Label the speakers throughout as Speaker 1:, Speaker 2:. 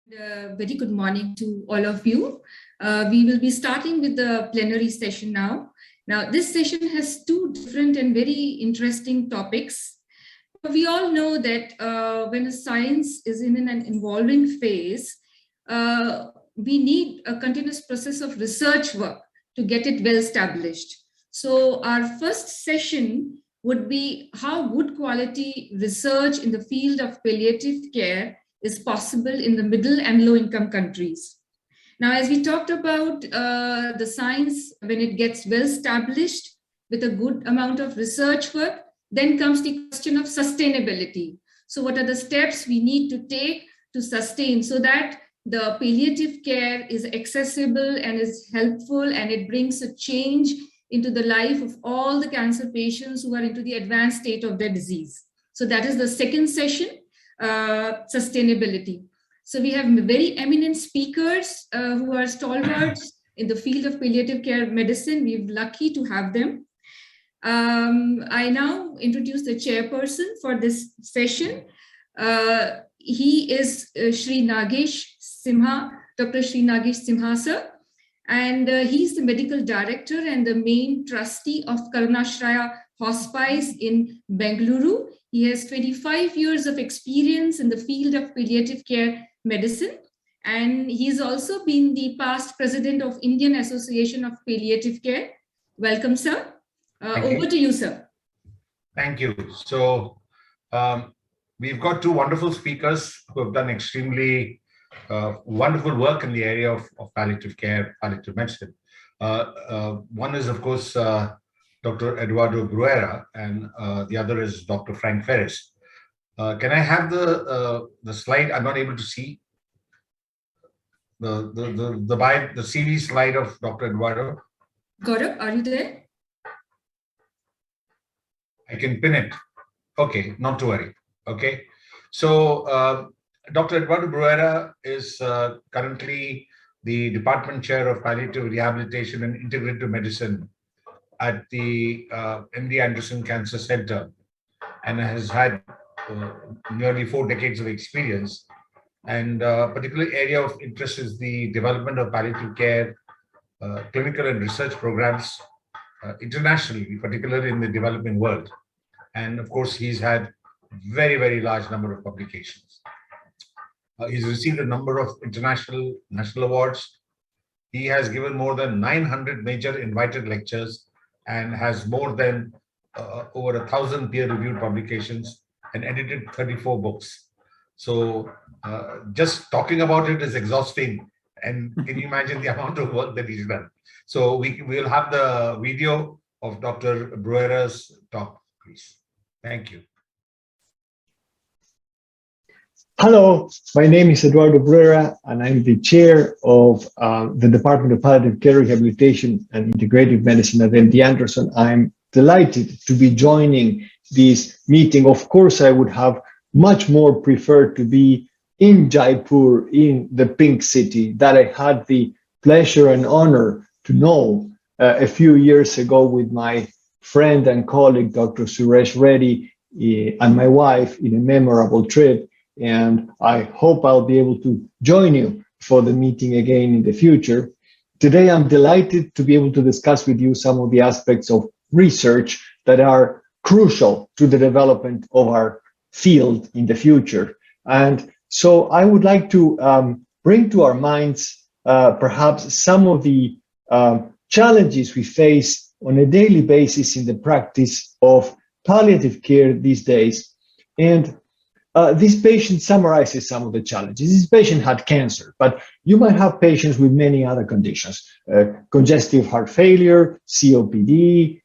Speaker 1: Very good morning to all of you. We will be starting with the plenary session now. Now, this session has two different and very interesting topics. We all know that when a science is in an evolving phase, we need a continuous process of research work to get it well established. So our first session would be how good quality research in the field of palliative care is possible in the middle and low income countries. Now, as we talked about the science, when it gets well established with a good amount of research work, then comes the question of sustainability. So what are the steps we need to take to sustain so that the palliative care is accessible and is helpful and it brings a change into the life of all the cancer patients who are into the advanced state of their disease. So that is the second session, sustainability. So we have very eminent speakers who are stalwarts in the field of palliative care medicine. We're lucky to have them. I now introduce the chairperson for this session. He is Shri Nagesh Simha, Dr. Shri Nagesh Simha sir, and he's the medical director and the main trustee of Karunashraya Hospice in Bengaluru. He has 25 years of experience in the field of palliative care medicine, and he's also been the past president of Indian Association of Palliative Care. Welcome, sir. Over to you, sir.
Speaker 2: Thank you. So we've got two wonderful speakers who have done extremely wonderful work in the area of palliative care, palliative medicine. One is, of course, Dr. Eduardo Bruera, and the other is Dr. Frank Ferris. Can I have the slide? I'm not able to see the CV slide of Dr. Eduardo.
Speaker 1: Gaurav, are you there?
Speaker 2: I can pin it. Okay, not to worry. Okay, so Dr. Eduardo Bruera is currently the Department Chair of Palliative Rehabilitation and Integrative Medicine at the MD Anderson Cancer Center, and has had nearly 4 decades of experience. And a particular area of interest is the development of palliative care, clinical and research programs internationally, particularly in the developing world. And of course, he's had very, very large number of publications. He's received a number of international, national awards. He has given more than 900 major invited lectures and has more than over 1,000 peer-reviewed publications and edited 34 books. So just talking about it is exhausting. And can you imagine the amount of work that he's done? So we'll have the video of Dr. Bruera's talk, please. Thank you.
Speaker 3: Hello, my name is Eduardo Bruera, and I'm the chair of the Department of Palliative Care Rehabilitation and Integrative Medicine at MD Anderson. I'm delighted to be joining this meeting. Of course, I would have much more preferred to be in Jaipur, in the Pink City, that I had the pleasure and honor to know a few years ago with my friend and colleague, Dr. Suresh Reddy, and my wife in a memorable trip. And I hope I'll be able to join you for the meeting again in the future. Today, I'm delighted to be able to discuss with you some of the aspects of research that are crucial to the development of our field in the future. And so I would like to bring to our minds perhaps some of the challenges we face on a daily basis in the practice of palliative care these days. And this patient summarizes some of the challenges. This patient had cancer, but you might have patients with many other conditions, congestive heart failure, COPD,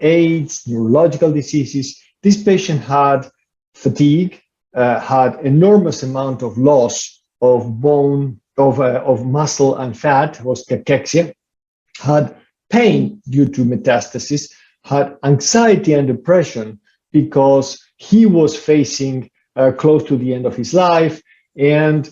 Speaker 3: AIDS, neurological diseases. This patient had fatigue, had enormous amount of loss of bone, of muscle and fat, was cachexia, had pain due to metastasis, had anxiety and depression because he was facing close to the end of his life, and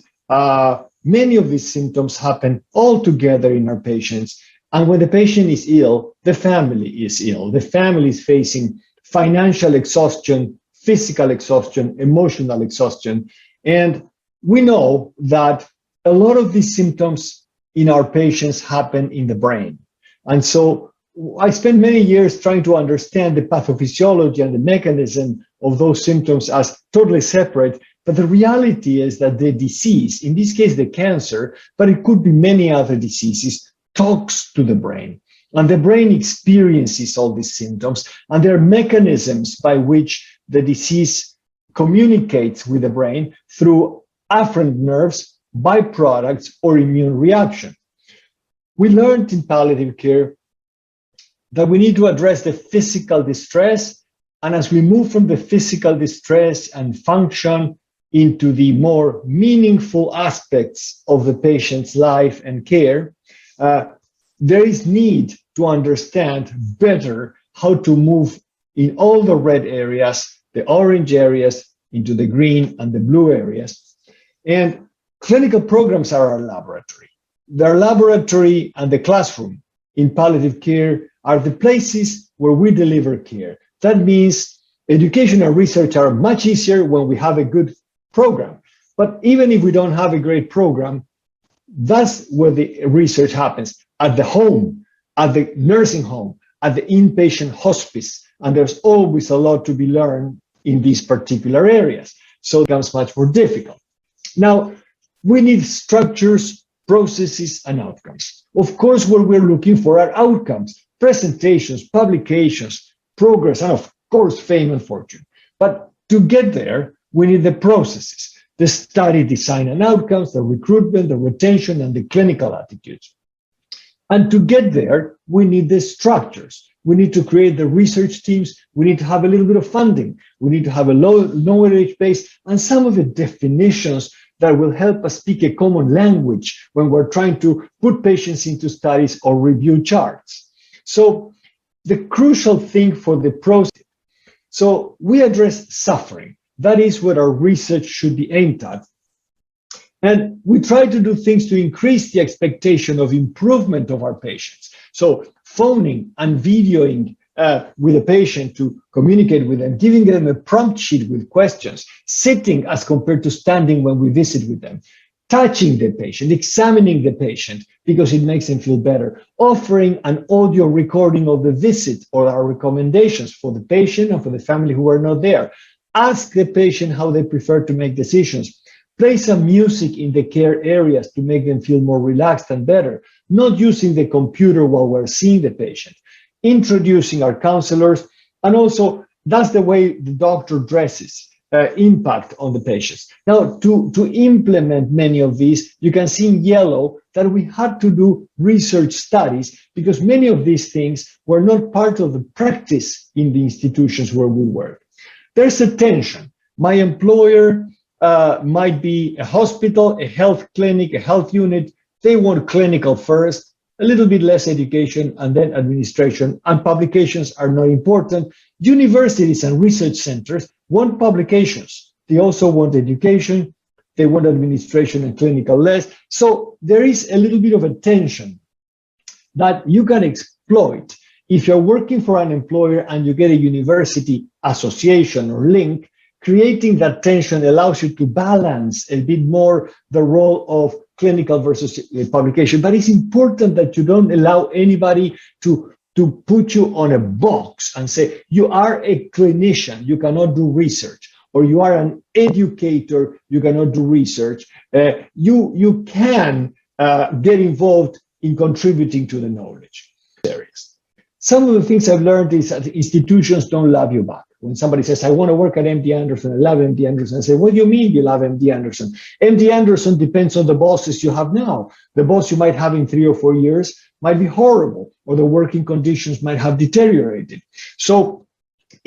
Speaker 3: many of these symptoms happen all together in our patients. And when the patient is ill, the family is ill. The family is facing financial exhaustion, physical exhaustion, emotional exhaustion. And we know that a lot of these symptoms in our patients happen in the brain. And so I spent many years trying to understand the pathophysiology and the mechanism of those symptoms as totally separate. But the reality is that the disease, in this case, the cancer, but it could be many other diseases, talks to the brain. And the brain experiences all these symptoms. And there are mechanisms by which the disease communicates with the brain through afferent nerves, byproducts, or immune reaction. We learned in palliative care that we need to address the physical distress. And as we move from the physical distress and function into the more meaningful aspects of the patient's life and care, there is need to understand better how to move in all the red areas, the orange areas, into the green and the blue areas. And clinical programs are our laboratory. Their laboratory and the classroom in palliative care are the places where we deliver care. That means education and research are much easier when we have a good program. But even if we don't have a great program, that's where the research happens, at the home, at the nursing home, at the inpatient hospice. And there's always a lot to be learned in these particular areas. So it becomes much more difficult. Now, we need structures, processes, and outcomes. Of course, what we're looking for are outcomes, presentations, publications, progress, and of course, fame and fortune. But to get there, we need the processes, the study design and outcomes, the recruitment, the retention, and the clinical attitudes. And to get there, we need the structures. We need to create the research teams. We need to have a little bit of funding. We need to have a low knowledge base and some of the definitions that will help us speak a common language when we're trying to put patients into studies or review charts. So the crucial thing for the process, so we address suffering. That is what our research should be aimed at. And we try to do things to increase the expectation of improvement of our patients. So phoning and videoing with a patient to communicate with them, giving them a prompt sheet with questions, sitting as compared to standing when we visit with them, touching the patient, examining the patient because it makes them feel better, offering an audio recording of the visit or our recommendations for the patient and for the family who are not there. Ask the patient how they prefer to make decisions. Play some music in the care areas to make them feel more relaxed and better, not using the computer while we're seeing the patient. Introducing our counselors, and also that's the way the doctor dresses impact on the patients. Now, to implement many of these, you can see in yellow that we had to do research studies because many of these things were not part of the practice in the institutions where we work. There's a tension. My employer might be a hospital, a health clinic, a health unit. They want clinical first, a little bit less education, and then administration, and publications are not important. Universities and research centers want publications. They also want education. They want administration and clinical less. So there is a little bit of a tension that you can exploit. If you're working for an employer and you get a university association or link, creating that tension allows you to balance a bit more the role of clinical versus publication. But it's important that you don't allow anybody to put you on a box and say, you are a clinician, you cannot do research, or you are an educator, you cannot do research. You can get involved in contributing to the knowledge areas. Some of the things I've learned is that institutions don't love you back. When somebody says, I want to work at MD Anderson, I love MD Anderson, I say, what do you mean you love MD Anderson? MD Anderson depends on the bosses you have now. The boss you might have in 3 or 4 years might be horrible, or the working conditions might have deteriorated. So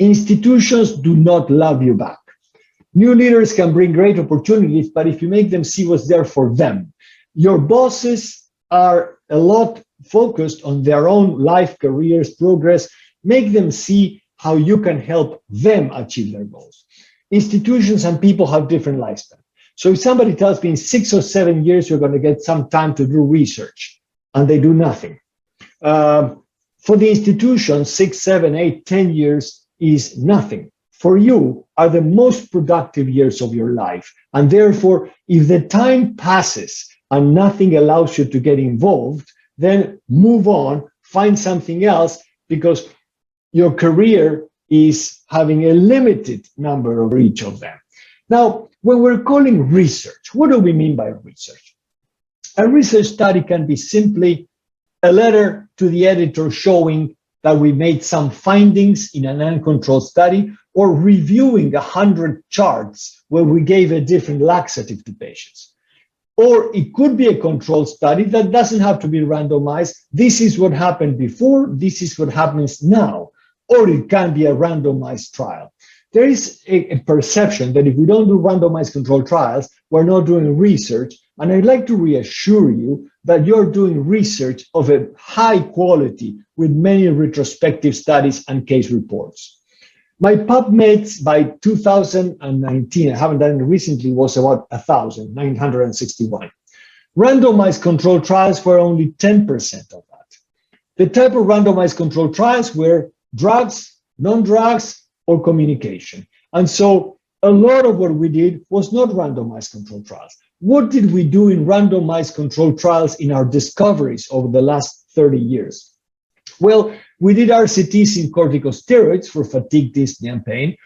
Speaker 3: institutions do not love you back. New leaders can bring great opportunities, but if you make them see what's there for them, your bosses are a lot focused on their own life, careers, progress. Make them see how you can help them achieve their goals. Institutions and people have different lifespan. So if somebody tells me in 6 or 7 years, you're going to get some time to do research, and they do nothing. For the institution, 6, 7, 8, 10 years is nothing. for you are the most productive years of your life. And therefore, if the time passes and nothing allows you to get involved, then move on, find something else, because your career is having a limited number of each of them. Now, when we're calling research, what do we mean by research? A research study can be simply a letter to the editor showing that we made some findings in an uncontrolled study, or reviewing 100 charts where we gave a different laxative to patients. Or it could be a controlled study that doesn't have to be randomized. This is what happened before, this is what happens now. Or it can be a randomized trial. There is a perception that if we don't do randomized controlled trials, we're not doing research. And I'd like to reassure you that you're doing research of a high quality with many retrospective studies and case reports. My PubMeds by 2019, I haven't done it recently, was about 1,961. Randomized controlled trials were only 10% of that. The type of randomized controlled trials were drugs, non-drugs, or communication. And so a lot of what we did was not randomized controlled trials. What did we do in randomized controlled trials in our discoveries over the last 30 years? Well, we did RCTs in corticosteroids for fatigue, dyspnea, and pain,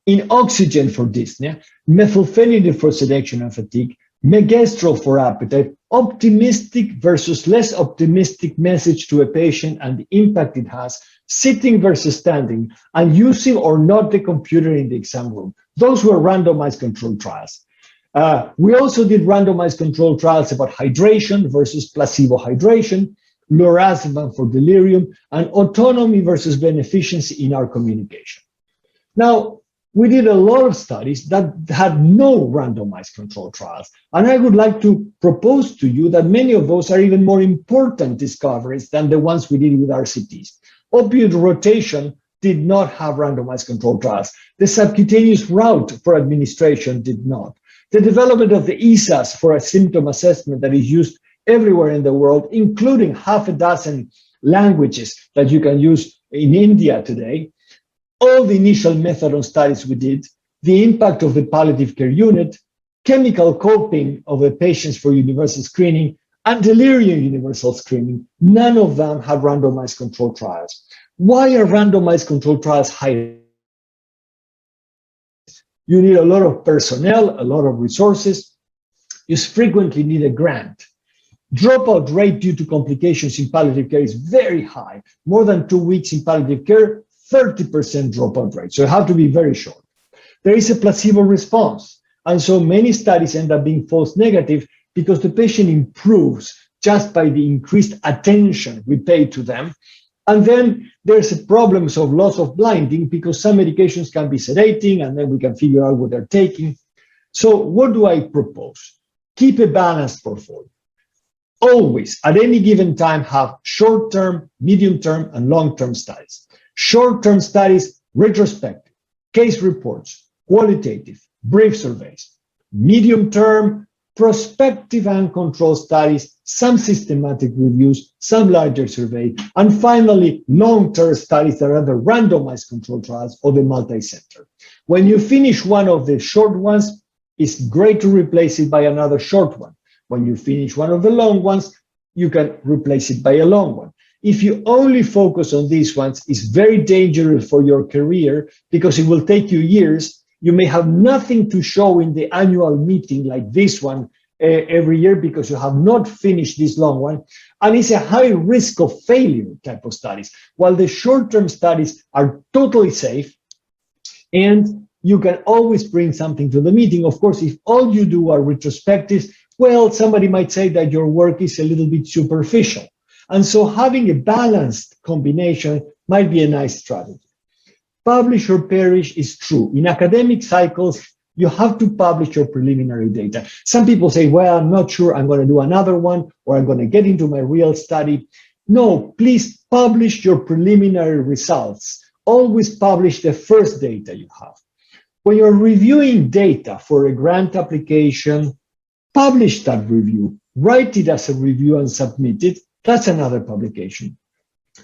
Speaker 3: in oxygen for dyspnea, methylphenidate for sedation and fatigue, megestrol for appetite, optimistic versus less optimistic message to a patient and the impact it has, sitting versus standing, and using or not the computer in the exam room. Those were randomized controlled trials. We also did randomized controlled trials about hydration versus placebo hydration, lorazepam for delirium, and autonomy versus beneficiency in our communication. Now, we did a lot of studies that had no randomized controlled trials. And I would like to propose to you that many of those are even more important discoveries than the ones we did with RCTs. Opioid rotation did not have randomized controlled trials. The subcutaneous route for administration did not. The development of the ESAS for a symptom assessment that is used everywhere in the world, including half a dozen languages that you can use in India today, all the initial methadone studies we did, the impact of the palliative care unit, chemical coping of the patients for universal screening, and delirium universal screening, none of them have randomized controlled trials. Why are randomized controlled trials high? You need a lot of personnel, a lot of resources. You frequently need a grant. Dropout rate due to complications in palliative care is very high. More than 2 weeks in palliative care, 30% dropout rate. So you have to be very short. There is a placebo response. And so many studies end up being false negative because the patient improves just by the increased attention we pay to them. And then there's problems of loss of blinding because some medications can be sedating and then we can figure out what they're taking. So what do I propose? Keep a balanced portfolio. Always, at any given time, have short-term, medium-term, and long-term studies. Short-term studies, retrospective, case reports, qualitative, brief surveys. Medium-term, prospective and control studies, some systematic reviews, some larger survey, and finally, long-term studies that are the randomized control trials or the multi-center. When you finish one of the short ones, it's great to replace it by another short one. When you finish one of the long ones, you can replace it by a long one. If you only focus on these ones, it's very dangerous for your career because it will take you years. You may have nothing to show in the annual meeting like this one every year because you have not finished this long one. And it's a high risk of failure type of studies, while the short-term studies are totally safe and you can always bring something to the meeting. Of course, if all you do are retrospectives, well, somebody might say that your work is a little bit superficial. And so having a balanced combination might be a nice strategy. Publish or perish is true. In academic cycles, you have to publish your preliminary data. Some people say, well, I'm not sure I'm going to do another one or I'm going to get into my real study. No, please publish your preliminary results. Always publish the first data you have. When you're reviewing data for a grant application, publish that review, write it as a review and submit it. That's another publication.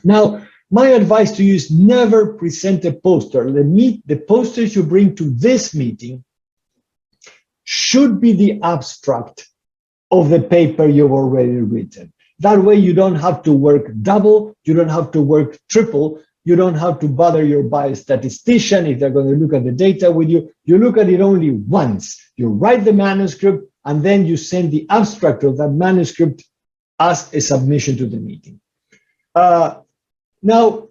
Speaker 3: Now, My advice to you is never present a poster. The posters you bring to this meeting should be the abstract of the paper you've already written. That way you don't have to work double, you don't have to work triple, you don't have to bother your biostatistician if they're going to look at the data with you. You look at it only once. You write the manuscript and then you send the abstract of that manuscript as a submission to the meeting. Now,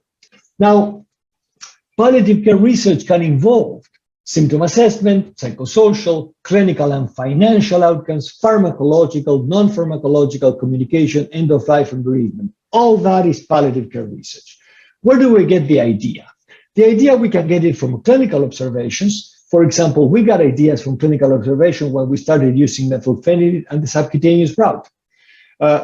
Speaker 3: palliative care research can involve symptom assessment, psychosocial, clinical and financial outcomes, pharmacological, non-pharmacological communication, end of life and bereavement. All that is palliative care research. Where do we get the idea? The idea, we can get it from clinical observations. For example, we got ideas from clinical observation when we started using methylphenidate and the subcutaneous route.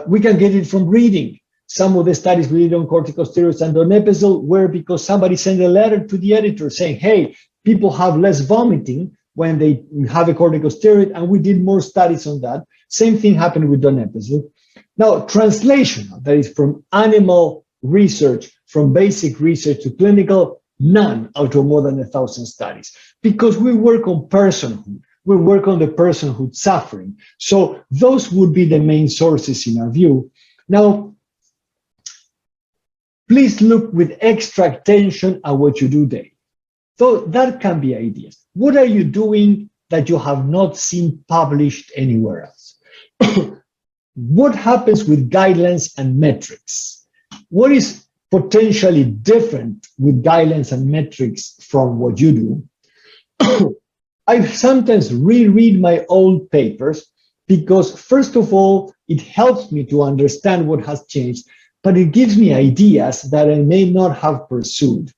Speaker 3: We can get it from reading. Some of the studies we did on corticosteroids and donepezil were because somebody sent a letter to the editor saying, hey, people have less vomiting when they have a corticosteroid, and we did more studies on that. Same thing happened with donepezil. Now, translational, that is from animal research, from basic research to clinical, none out of more than 1,000 studies, because we work on personhood. We work on the personhood suffering. So those would be the main sources in our view. Now, please look with extra attention at what you do daily. So that can be ideas. What are you doing that you have not seen published anywhere else? What happens with guidelines and metrics? What is potentially different with guidelines and metrics from what you do? I sometimes reread my old papers because, first of all, it helps me to understand what has changed, but it gives me ideas that I may not have pursued.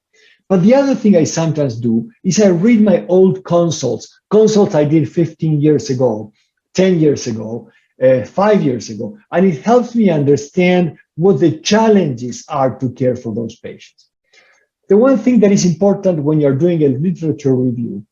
Speaker 3: But the other thing I sometimes do is I read my old consults I did 15 years ago, 10 years ago, 5 years ago, and it helps me understand what the challenges are to care for those patients. The one thing that is important when you're doing a literature review,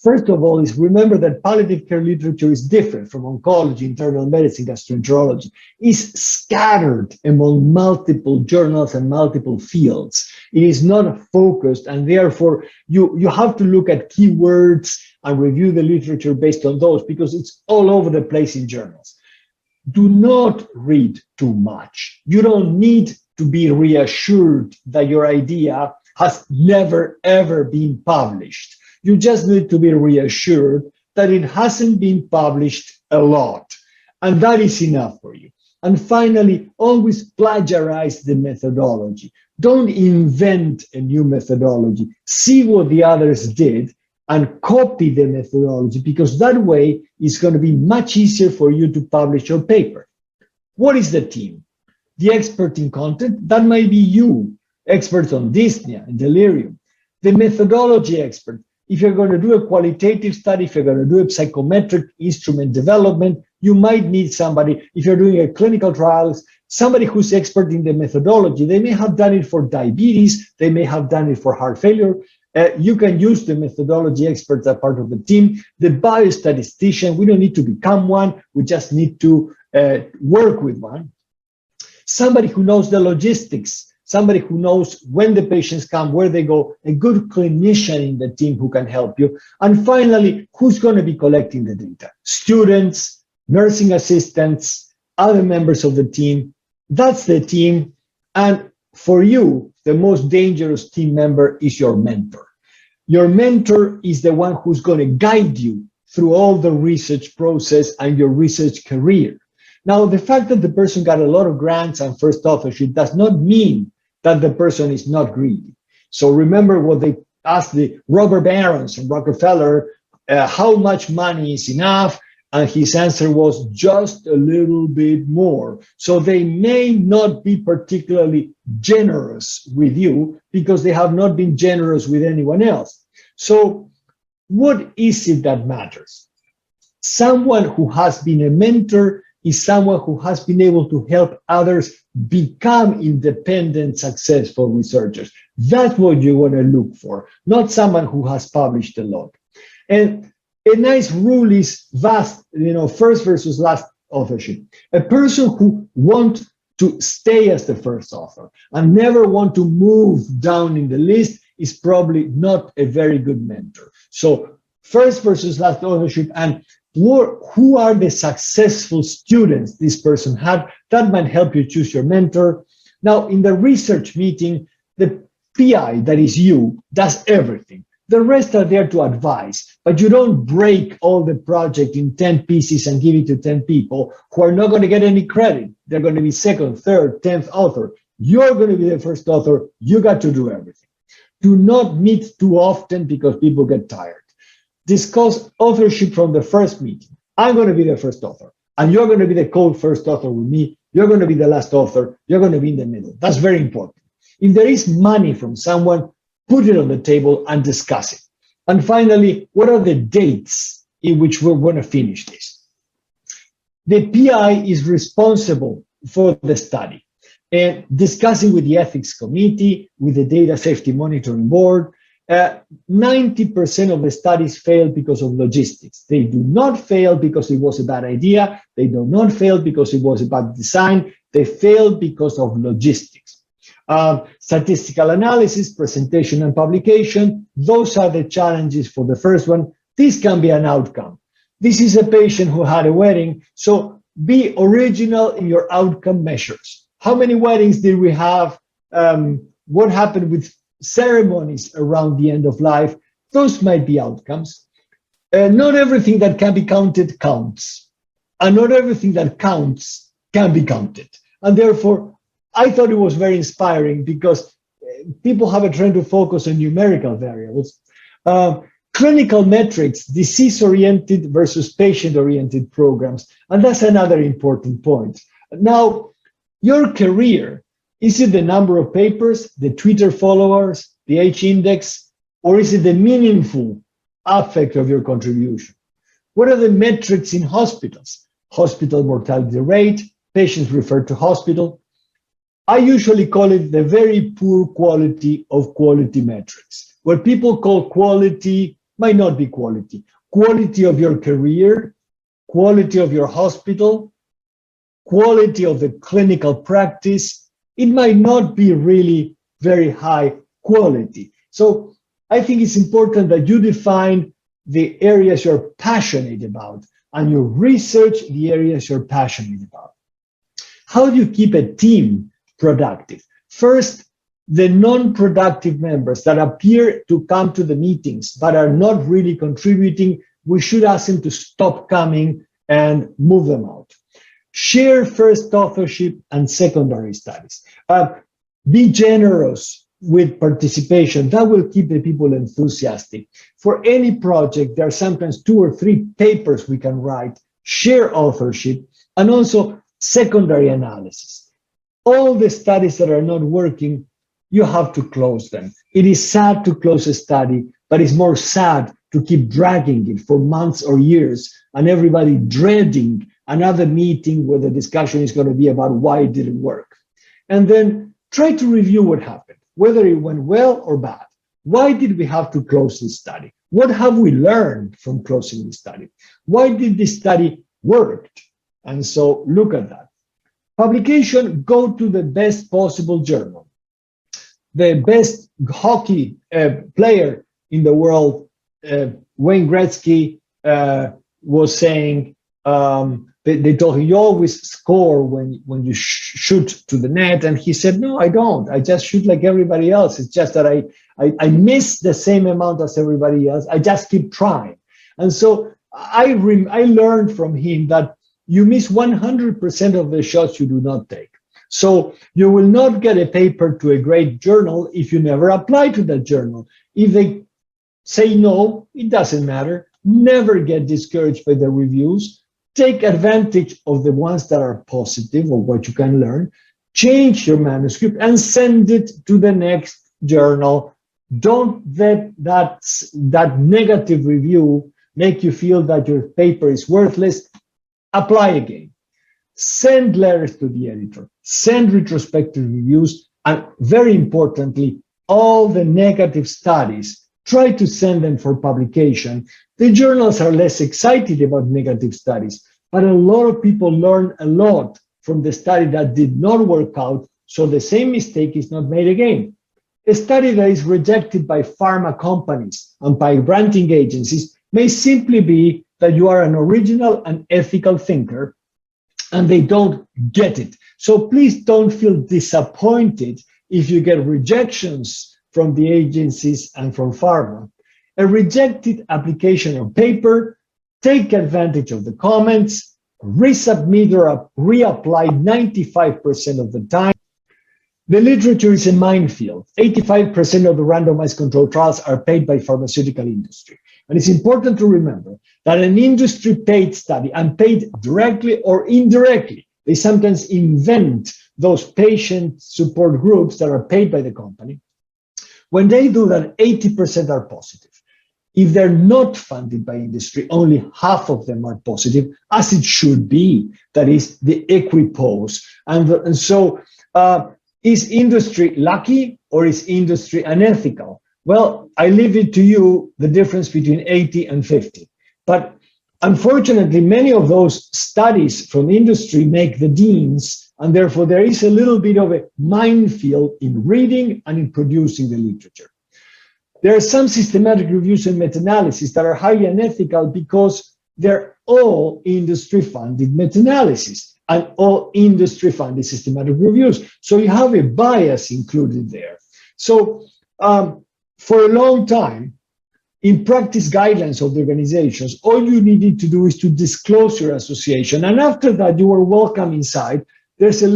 Speaker 3: first of all, is remember that palliative care literature is different from oncology, internal medicine, gastroenterology. It's scattered among multiple journals and multiple fields. It is not focused, and therefore you have to look at keywords and review the literature based on those, because it's all over the place in journals. Do not read too much. You don't need to be reassured that your idea has never, ever been published. You just need to be reassured that it hasn't been published a lot, and that is enough for you. And finally, always plagiarize the methodology. Don't invent a new methodology. See what the others did and copy the methodology, because that way it's going to be much easier for you to publish your paper. What is the team? The expert in content, that might be you, experts on dyspnea and delirium. The methodology expert, if you're going to do a qualitative study, if you're going to do a psychometric instrument development, you might need somebody. If you're doing a clinical trials, somebody who's expert in the methodology. They may have done it for diabetes, they may have done it for heart failure. You can use the methodology experts as part of the team. The biostatistician, we don't need to become one, we just need to work with one. Somebody who knows the logistics, somebody who knows when the patients come, where they go, a good clinician in the team who can help you. And finally, who's going to be collecting the data? Students, nursing assistants, other members of the team. That's the team. And for you, the most dangerous team member is your mentor. Your mentor is the one who's going to guide you through all the research process and your research career. Now, the fact that the person got a lot of grants and first authorship does not mean that the person is not greedy. So remember what they asked the Robert Barons from Rockefeller, how much money is enough? And his answer was just a little bit more. So they may not be particularly generous with you because they have not been generous with anyone else. So what is it that matters? Someone who has been a mentor is someone who has been able to help others become independent, successful researchers. That's what you want to look for, not someone who has published a lot. And a nice rule is vast, first versus last authorship. A person who won't to stay as the first author and never want to move down in the list is probably not a very good mentor. So first versus last authorship, and who are the successful students this person had, that might help you choose your mentor. Now, in the research meeting, the PI, that is you, does everything. The rest are there to advise, but you don't break all the project in 10 pieces and give it to 10 people who are not going to get any credit. They're going to be second, third, 10th author. You're going to be the first author. You got to do everything. Do not meet too often because people get tired. Discuss authorship from the first meeting. I'm going to be the first author, and you're going to be the co-first author with me. You're going to be the last author. You're going to be in the middle. That's very important. If there is money from someone, put it on the table and discuss it. And finally, what are the dates in which we're going to finish this? The PI is responsible for the study, and discussing with the ethics committee, with the data safety monitoring board. 90% of the studies fail because of logistics. They do not fail because it was a bad idea. They do not fail because it was a bad design. They fail because of logistics. Statistical analysis, presentation, and publication. Those are the challenges for the first one. This can be an outcome. This is a patient who had a wedding, so be original in your outcome measures. How many weddings did we have? What happened with ceremonies around the end of life? Those might be outcomes. Not everything that can be counted counts, and not everything that counts can be counted. And therefore, I thought it was very inspiring because people have a trend to focus on numerical variables. Clinical metrics, disease-oriented versus patient-oriented programs. And that's another important point. Now, your career, is it the number of papers, the Twitter followers, the H-index, or is it the meaningful aspect of your contribution? What are the metrics in hospitals? Hospital mortality rate, patients referred to hospital. I usually call it the very poor quality of quality metrics. What people call quality might not be quality. Quality of your career, quality of your hospital, quality of the clinical practice, it might not be really very high quality. So I think it's important that you define the areas you're passionate about and you research the areas you're passionate about. How do you keep a team productive? First, the non-productive members that appear to come to the meetings but are not really contributing, we should ask them to stop coming and move them out. Share first authorship and secondary studies. Be generous with participation. That will keep the people enthusiastic. For any project, there are sometimes 2 or 3 papers we can write. Share authorship and also secondary analysis. All the studies that are not working, you have to close them. It is sad to close a study, but it's more sad to keep dragging it for months or years and everybody dreading another meeting where the discussion is going to be about why it didn't work. And then try to review what happened, whether it went well or bad. Why did we have to close this study? What have we learned from closing this study? Why did this study work? And so look at that. Publication, go to the best possible journal. The best hockey player in the world, Wayne Gretzky, was saying, they told him, you always score when you shoot to the net. And he said, no, I don't. I just shoot like everybody else. It's just that I miss the same amount as everybody else. I just keep trying. And so I learned from him that you miss 100% of the shots you do not take. So you will not get a paper to a great journal if you never apply to that journal. If they say no, it doesn't matter. Never get discouraged by the reviews. Take advantage of the ones that are positive or what you can learn. Change your manuscript and send it to the next journal. Don't let that negative review make you feel that your paper is worthless. Apply again. Send letters to the editor. Send retrospective reviews. And very importantly, all the negative studies, try to send them for publication. The journals are less excited about negative studies, but a lot of people learn a lot from the study that did not work out, so the same mistake is not made again. A study that is rejected by pharma companies and by granting agencies may simply be that you are an original and ethical thinker and they don't get it. So please don't feel disappointed if you get rejections from the agencies and from pharma. A rejected application or paper, take advantage of the comments, resubmit or reapply 95% of the time. The literature is a minefield. 85% of the randomized controlled trials are paid by pharmaceutical industry. And it's important to remember that an industry paid study, and paid directly or indirectly, they sometimes invent those patient support groups that are paid by the company. When they do that, 80% are positive. If they're not funded by industry, only half of them are positive, as it should be. That is the equipoise. And so is industry lucky or is industry unethical? Well, I leave it to you, the difference between 80 and 50. But unfortunately, many of those studies from industry make the deans, and therefore there is a little bit of a minefield in reading and in producing the literature. There are some systematic reviews and meta-analysis that are highly unethical because they're all industry-funded meta-analysis and all industry-funded systematic reviews. So you have a bias included there. So for a long time, in practice guidelines of the organizations, all you needed to do is to disclose your association. And after that, you were welcome inside. There's a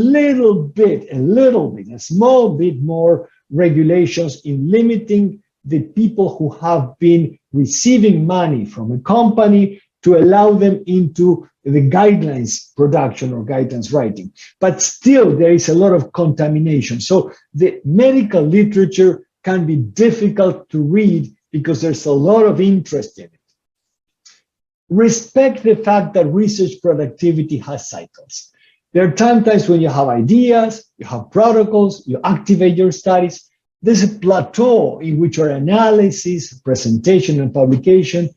Speaker 3: small bit more regulations in limiting the people who have been receiving money from a company to allow them into the guidelines production or guidelines writing. But still, there is a lot of contamination. So the medical literature can be difficult to read because there's a lot of interest in it. Respect the fact that research productivity has cycles. There are times when you have ideas, you have protocols, you activate your studies. There's a plateau in which your analysis, presentation, and publication,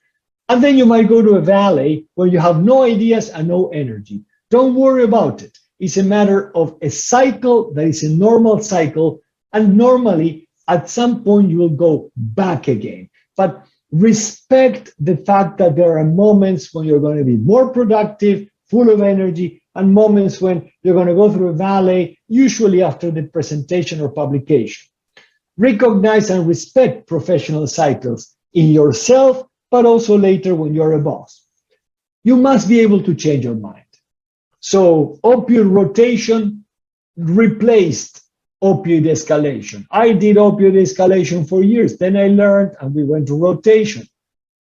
Speaker 3: and then you might go to a valley where you have no ideas and no energy. Don't worry about it. It's a matter of a cycle that is a normal cycle, and normally at some point you will go back again. But respect the fact that there are moments when you're going to be more productive, full of energy, and moments when you're going to go through a valley, usually after the presentation or publication. Recognize and respect professional cycles in yourself, but also later when you're a boss. You must be able to change your mind. So opioid rotation replaced opioid escalation. I did opioid escalation for years. Then I learned and we went to rotation.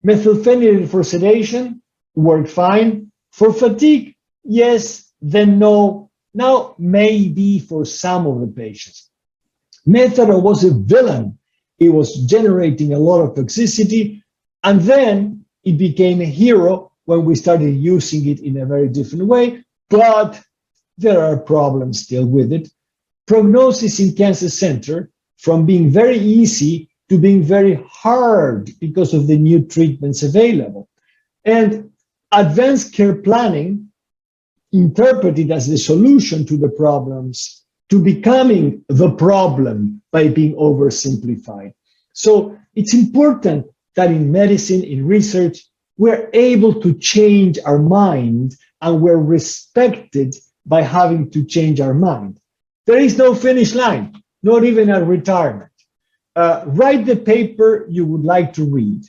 Speaker 3: Methylphenidate for sedation worked fine. For fatigue, yes, then no. Now, maybe for some of the patients. Methadone was a villain. It was generating a lot of toxicity. And then it became a hero when we started using it in a very different way. But there are problems still with it. Prognosis in cancer center from being very easy to being very hard because of the new treatments available. And advanced care planning, interpreted as the solution to the problems, to becoming the problem by being oversimplified. So it's important that in medicine, in research, we're able to change our mind and we're respected by having to change our mind. There is no finish line, not even at retirement. Write the paper you would like to read.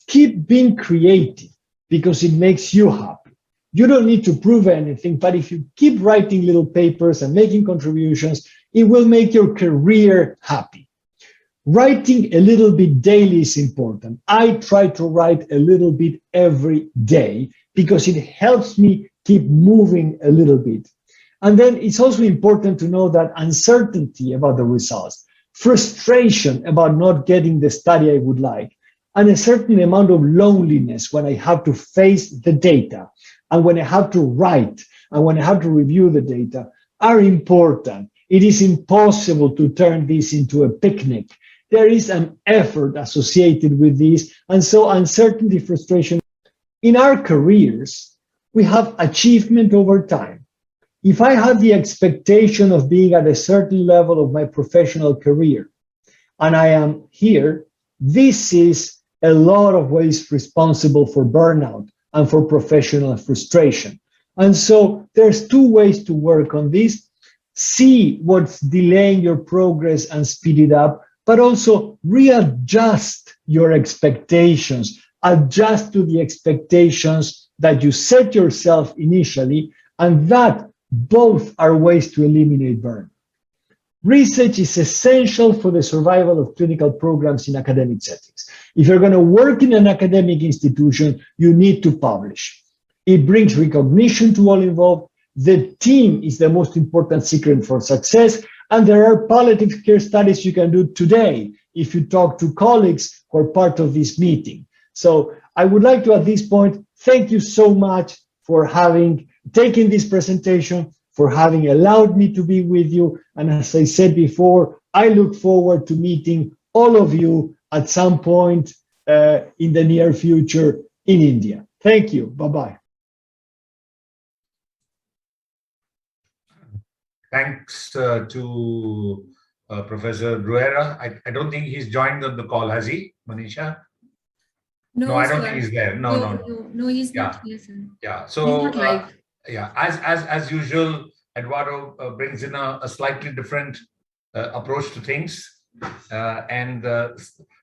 Speaker 3: Keep being creative because it makes you happy. You don't need to prove anything, but if you keep writing little papers and making contributions, it will make your career happy. Writing a little bit daily is important. I try to write a little bit every day because it helps me keep moving a little bit. And then it's also important to know that uncertainty about the results, frustration about not getting the study I would like, and a certain amount of loneliness when I have to face the data, and when I have to write, and when I have to review the data, are important. It is impossible to turn this into a picnic. There is an effort associated with this, and so uncertainty, frustration. In our careers, we have achievement over time. if I have the expectation of being at a certain level of my professional career, and I am here, this is a lot of ways responsible for burnout and for professional frustration. And so there's two ways to work on this. See what's delaying your progress and speed it up, but also readjust your expectations. Adjust to the expectations that you set yourself initially, and that both are ways to eliminate burnout. Research is essential for the survival of clinical programs in academic settings. If you're going to work in an academic institution, you need to publish. It brings recognition to all involved. The team is the most important secret for success. And there are palliative care studies you can do today if you talk to colleagues who are part of this meeting. So I would like to, at this point, thank you so much for having taken this presentation, for having allowed me to be with you. And as I said before, I look forward to meeting all of you at some point in the near future in India. Thank you. Bye-bye.
Speaker 2: Thanks to Professor Bruera. I don't think he's joined on the call, has he, Manisha? No, I don't think he's there.
Speaker 1: No, he's
Speaker 2: Yeah.
Speaker 1: not here, sir.
Speaker 2: Yeah.
Speaker 1: He's
Speaker 2: So
Speaker 1: not live.
Speaker 2: yeah, as usual, Eduardo brings in a slightly different approach to things, and a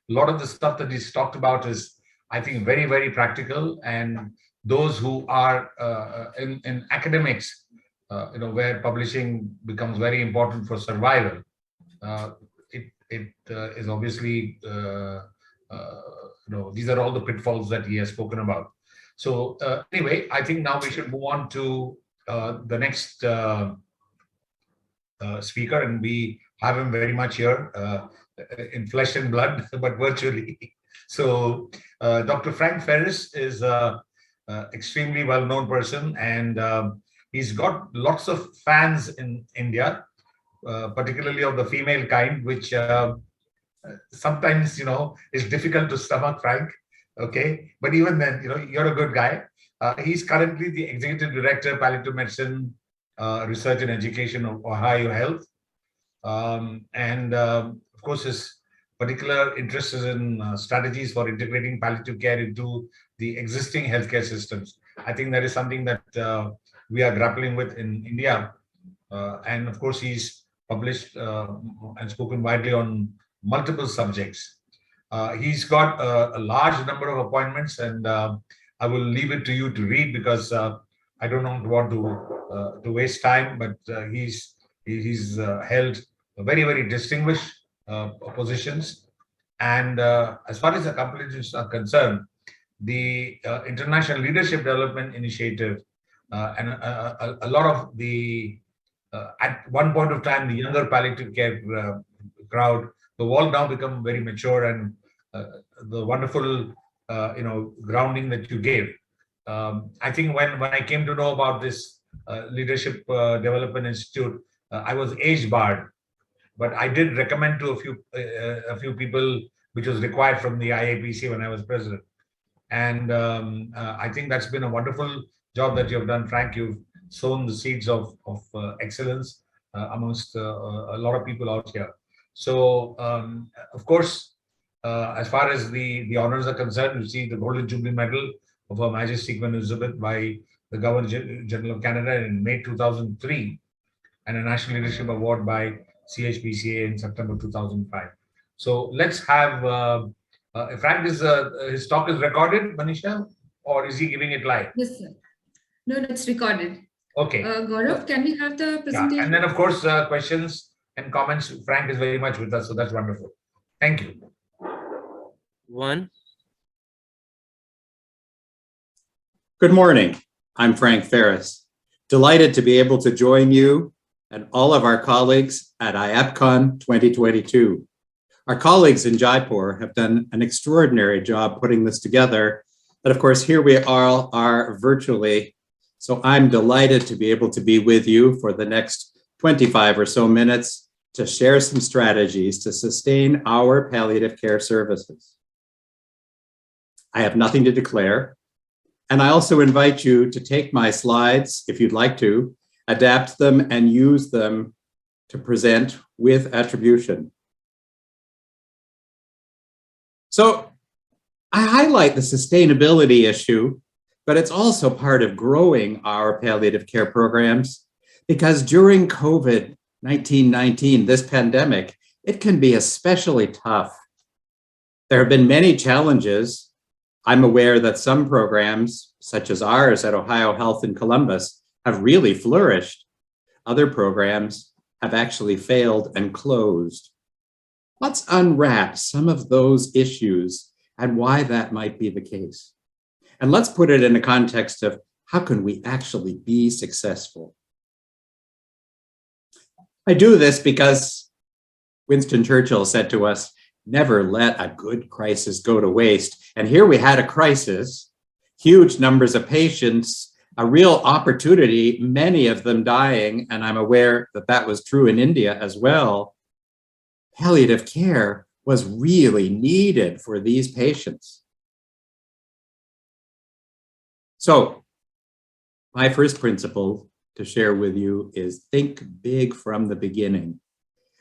Speaker 2: lot of the stuff that he's talked about is, I think, very, very practical. And those who are in academics, where publishing becomes very important for survival, it is obviously, these are all the pitfalls that he has spoken about. So anyway, I think now we should move on to the next speaker, and we have him very much here in flesh and blood, but virtually. So Dr. Frank Ferris is an extremely well-known person, and he's got lots of fans in India, particularly of the female kind, which sometimes, is difficult to stomach, Frank. Okay, but even then, you're a good guy. He's currently the executive director, palliative medicine, research and education of Ohio Health, and of course, his particular interest is in strategies for integrating palliative care into the existing healthcare systems. I think that is something that we are grappling with in India, and of course, he's published and spoken widely on multiple subjects. He's got a large number of appointments, and I will leave it to you to read, because I don't want to waste time. But he's held very, very distinguished positions, and as far as accomplishments are concerned, the International Leadership Development Initiative and a lot of the at one point of time the younger palliative care crowd, the all now become very mature, and the wonderful grounding that you gave. I think when I came to know about this Leadership Development Institute, I was age barred, but I did recommend to a few people, which was required from the IAPC when I was president. And I think that's been a wonderful job that you've done, Frank. You've sown the seeds of excellence amongst a lot of people out here. So, of course, as far as the honors are concerned, you see the Golden Jubilee Medal of Her Majesty Queen Elizabeth by the Governor General of Canada in May 2003, and a National Leadership Award by CHPCA in September 2005. So let's have Frank. His talk is recorded, Manisha, or is he giving it live?
Speaker 1: Yes, sir. No, it's recorded.
Speaker 2: Okay.
Speaker 1: Gaurav, can we have the presentation?
Speaker 2: Yeah, and then of course questions and comments. Frank is very much with us, so that's wonderful. Thank you.
Speaker 4: Good morning. I'm Frank Ferris. Delighted to be able to join you and all of our colleagues at IAPCON 2022. Our colleagues in Jaipur have done an extraordinary job putting this together. But of course, here we all are virtually. So I'm delighted to be able to be with you for the next 25 or so minutes to share some strategies to sustain our palliative care services. I have nothing to declare. And I also invite you to take my slides, if you'd like to, adapt them, and use them to present with attribution. So I highlight the sustainability issue, but it's also part of growing our palliative care programs, because during COVID-19, this pandemic, it can be especially tough. There have been many challenges. I'm aware that some programs, such as ours at Ohio Health in Columbus, have really flourished. Other programs have actually failed and closed. Let's unwrap some of those issues and why that might be the case. And let's put it in the context of how can we actually be successful? I do this because Winston Churchill said to us, never let a good crisis go to waste. And here we had a crisis, huge numbers of patients, a real opportunity, many of them dying. And I'm aware that that was true in India as well. Palliative care was really needed for these patients. So my first principle to share with you is think big from the beginning.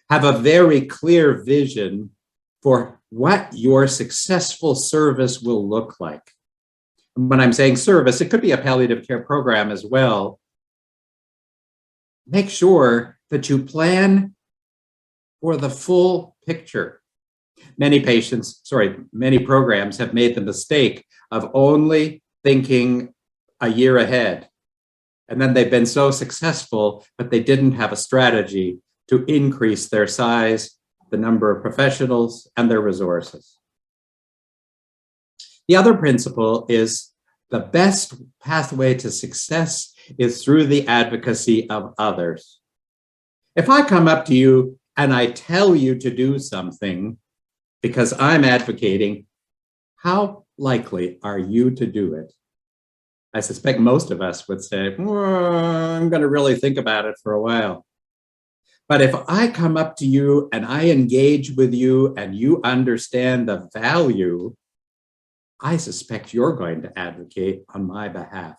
Speaker 4: Have a very clear vision for what your successful service will look like. When I'm saying service, it could be a palliative care program as well. Make sure that you plan for the full picture. Many programs have made the mistake of only thinking a year ahead. And then they've been so successful, but they didn't have a strategy to increase their size, the number of professionals, and their resources. The other principle is the best pathway to success is through the advocacy of others. If I come up to you and I tell you to do something because I'm advocating, how likely are you to do it? I suspect most of us would say, I'm going to really think about it for a while. But if I come up to you and I engage with you and you understand the value, I suspect you're going to advocate on my behalf.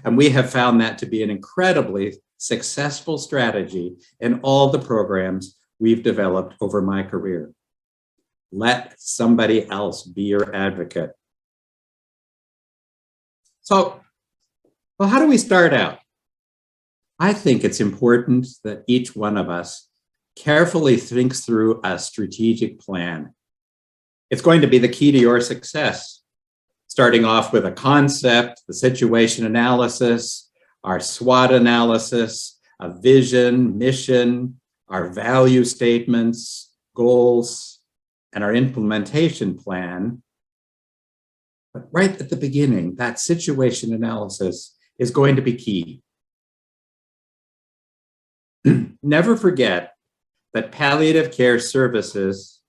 Speaker 4: And we have found that to be an incredibly successful strategy in all the programs we've developed over my career. Let somebody else be your advocate. So, well, how do we start out? I think it's important that each one of us carefully thinks through a strategic plan. It's going to be the key to your success, starting off with a concept, the situation analysis, our SWOT analysis, a vision, mission, our value statements, goals, and our implementation plan. But right at the beginning, that situation analysis is going to be key. Never forget that palliative care services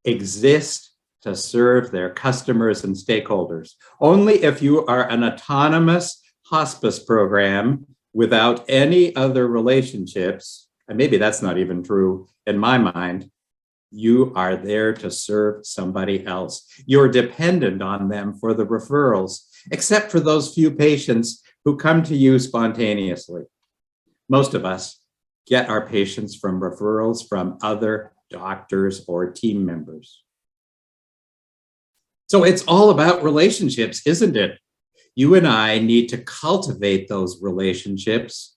Speaker 4: exist to serve their customers and stakeholders. Only if you are an autonomous hospice program without any other relationships, and maybe that's not even true in my mind, you are there to serve somebody else. You're dependent on them for the referrals, except for those few patients who come to you spontaneously. Most of us get our patients from referrals from other doctors or team members. So it's all about relationships, isn't it? You and I need to cultivate those relationships.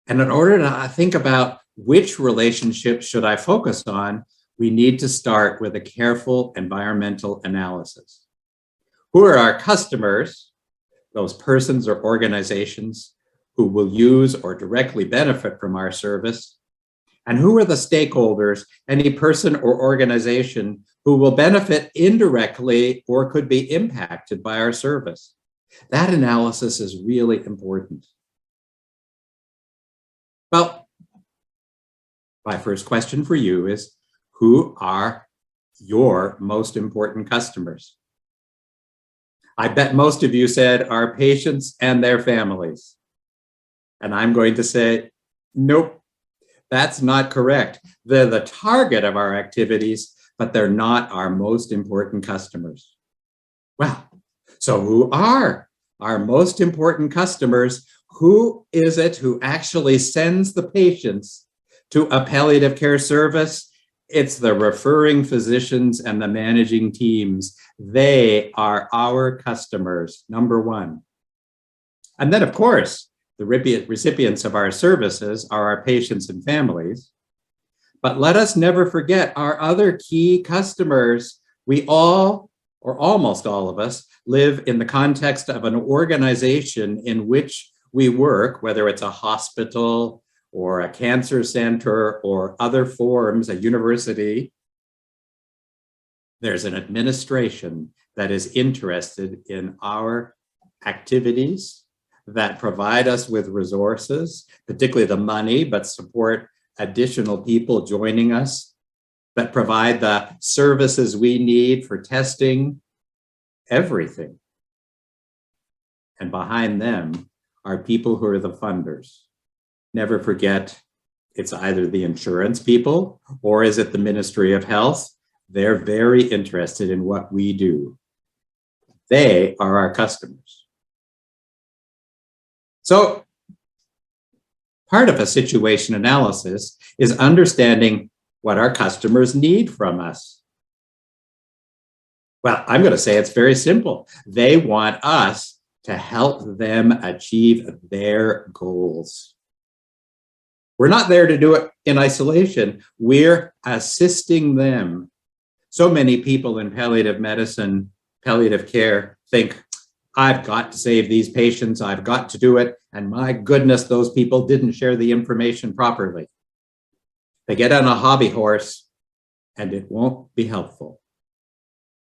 Speaker 4: And in order to think about which relationships should I focus on, we need to start with a careful environmental analysis. Who are our customers, those persons or organizations who will use or directly benefit from our service? And who are the stakeholders, any person or organization who will benefit indirectly or could be impacted by our service? That analysis is really important. Well, my first question for you is, who are your most important customers? I bet most of you said our patients and their families. And I'm going to say, nope, that's not correct. They're the target of our activities, but they're not our most important customers. Well, so who are our most important customers who is it who actually sends the patients to a palliative care service? It's the referring physicians and the managing teams. They are our customers, number one. And then, of course, the recipients of our services are our patients and families. But let us never forget our other key customers. We all, or almost all of us, live in the context of an organization in which we work, whether it's a hospital or a cancer center or other forms, a university. There's an administration that is interested in our activities, that provide us with resources, particularly the money, but support additional people joining us, that provide the services we need for testing, everything. And behind them are people who are the funders. Never forget, it's either the insurance people or is it the Ministry of Health? They're very interested in what we do. They are our customers. So part of a situation analysis is understanding what our customers need from us. Well, I'm going to say it's very simple. They want us to help them achieve their goals. We're not there to do it in isolation. We're assisting them. So many people in palliative medicine, palliative care think, I've got to save these patients, I've got to do it, and my goodness, those people didn't share the information properly. They get on a hobby horse and it won't be helpful.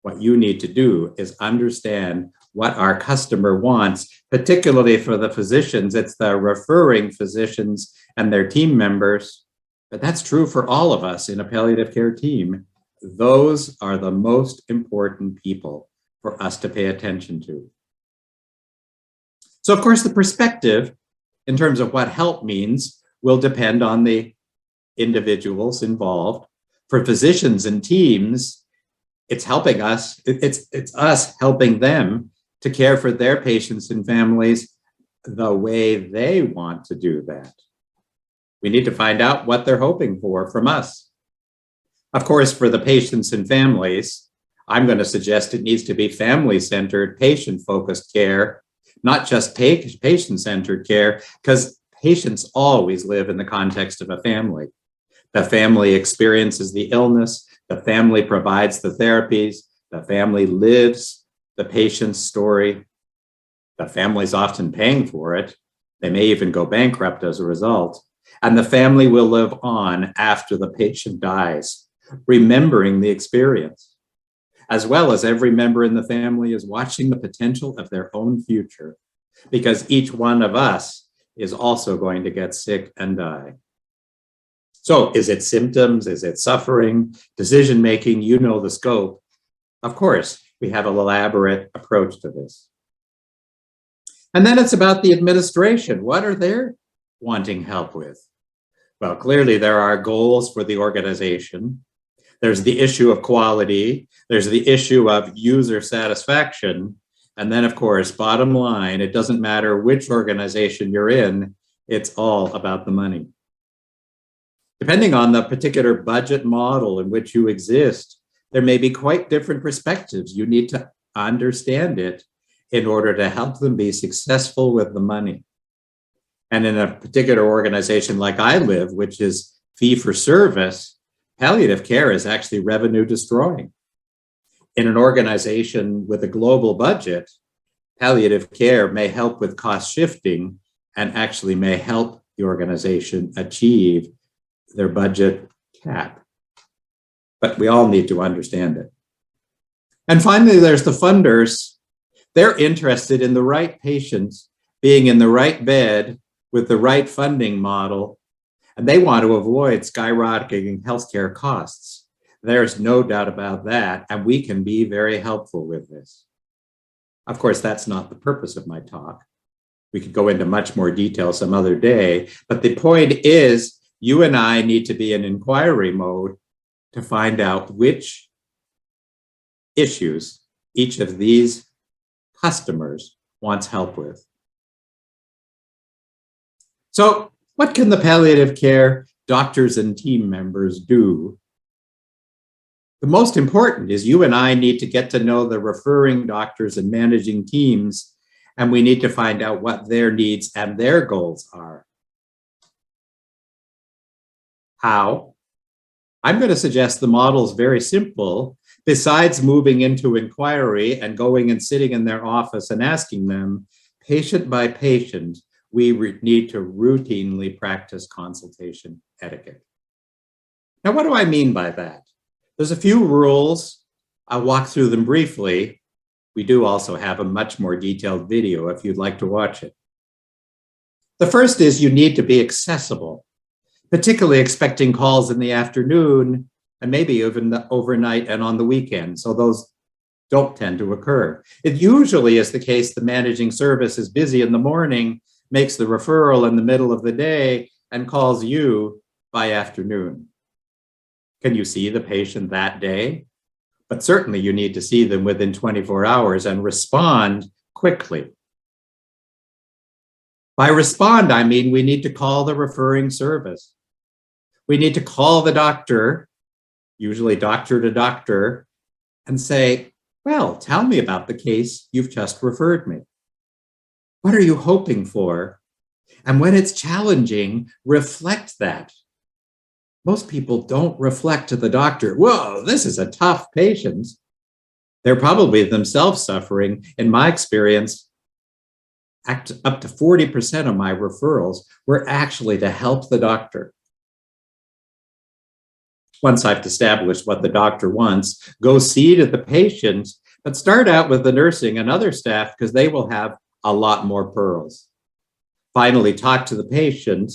Speaker 4: What you need to do is understand what our customer wants, particularly for the physicians. It's the referring physicians and their team members, but that's true for all of us in a palliative care team. Those are the most important people for us to pay attention to. So of course, the perspective in terms of what help means will depend on the individuals involved. For physicians and teams, it's helping us, it's us helping them to care for their patients and families the way they want to do that. We need to find out what they're hoping for from us. Of course, for the patients and families, I'm going to suggest it needs to be family-centered, patient-focused care, not just patient-centered care, because patients always live in the context of a family. The family experiences the illness, the family provides the therapies, the family lives the patient's story. The family's often paying for it. They may even go bankrupt as a result. And the family will live on after the patient dies, remembering the experience, as well as every member in the family is watching the potential of their own future, because each one of us is also going to get sick and die. So is it symptoms? Is it suffering? Decision-making? You know the scope. Of course, we have an elaborate approach to this. And then it's about the administration. What are they wanting help with? Well, clearly there are goals for the organization. There's the issue of quality. There's the issue of user satisfaction. And then, of course, bottom line, it doesn't matter which organization you're in, it's all about the money. Depending on the particular budget model in which you exist, there may be quite different perspectives. You need to understand it in order to help them be successful with the money. And in a particular organization like I live, which is fee for service, palliative care is actually revenue destroying. In an organization with a global budget, palliative care may help with cost shifting and actually may help the organization achieve their budget cap. But we all need to understand it. And finally, there's the funders. They're interested in the right patients being in the right bed with the right funding model, and they want to avoid skyrocketing healthcare costs. There's no doubt about that, and we can be very helpful with this. Of course, that's not the purpose of my talk. We could go into much more detail some other day, but the point is you and I need to be in inquiry mode to find out which issues each of these customers wants help with. So what can the palliative care doctors and team members do? The most important is you and I need to get to know the referring doctors and managing teams, and we need to find out what their needs and their goals are. How? I'm going to suggest the model is very simple. Besides moving into inquiry and going and sitting in their office and asking them, patient by patient, we need to routinely practice consultation etiquette. Now, what do I mean by that? There's a few rules. I'll walk through them briefly. We do also have a much more detailed video if you'd like to watch it. The first is you need to be accessible, particularly expecting calls in the afternoon and maybe even the overnight and on the weekend. So those don't tend to occur. It usually is the case the managing service is busy in the morning, makes the referral in the middle of the day, and calls you by afternoon. Can you see the patient that day? But certainly you need to see them within 24 hours and respond quickly. By respond, I mean we need to call the referring service. We need to call the doctor, usually doctor to doctor, and say, well, tell me about the case you've just referred me. What are you hoping for? And when it's challenging, reflect that. Most people don't reflect to the doctor, whoa, this is a tough patient. They're probably themselves suffering. In my experience, up to 40% of my referrals were actually to help the doctor. Once I've established what the doctor wants, go see to the patient, but start out with the nursing and other staff because they will have a lot more pearls. Finally, talk to the patient,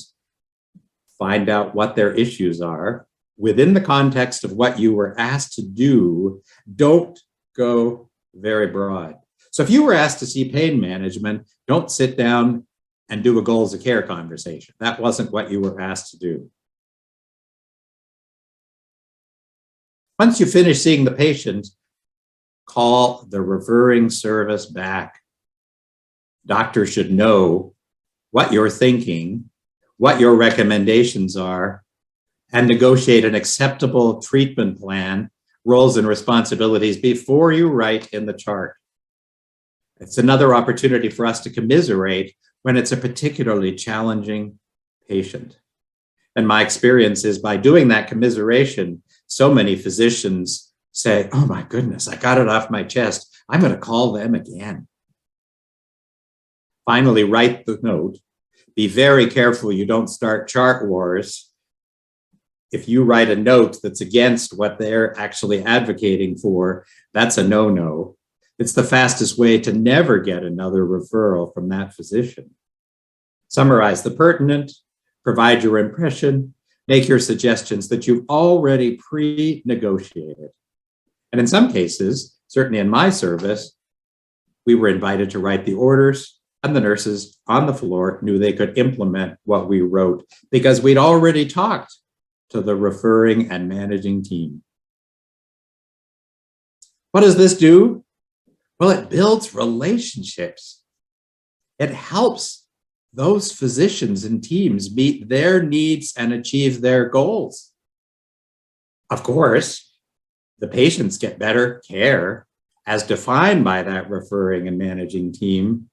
Speaker 4: find out what their issues are. Within the context of what you were asked to do, don't go very broad. So if you were asked to see pain management, don't sit down and do a goals of care conversation. That wasn't what you were asked to do. Once you finish seeing the patient, call the referring service back. Doctor should know what you're thinking, what your recommendations are, and negotiate an acceptable treatment plan, roles and responsibilities before you write in the chart. It's another opportunity for us to commiserate when it's a particularly challenging patient. And my experience is by doing that commiseration, so many physicians say, oh my goodness, I got it off my chest. I'm going to call them again. Finally, write the note. Be very careful you don't start chart wars. If you write a note that's against what they're actually advocating for, that's a no-no. It's the fastest way to never get another referral from that physician. Summarize the pertinent, provide your impression, make your suggestions that you've already pre-negotiated. And in some cases, certainly in my service, we were invited to write the orders, and the nurses on the floor knew they could implement what we wrote because we'd already talked to the referring and managing team. What does this do? Well, it builds relationships. It helps those physicians and teams meet their needs and achieve their goals. Of course, the patients get better care as defined by that referring and managing team.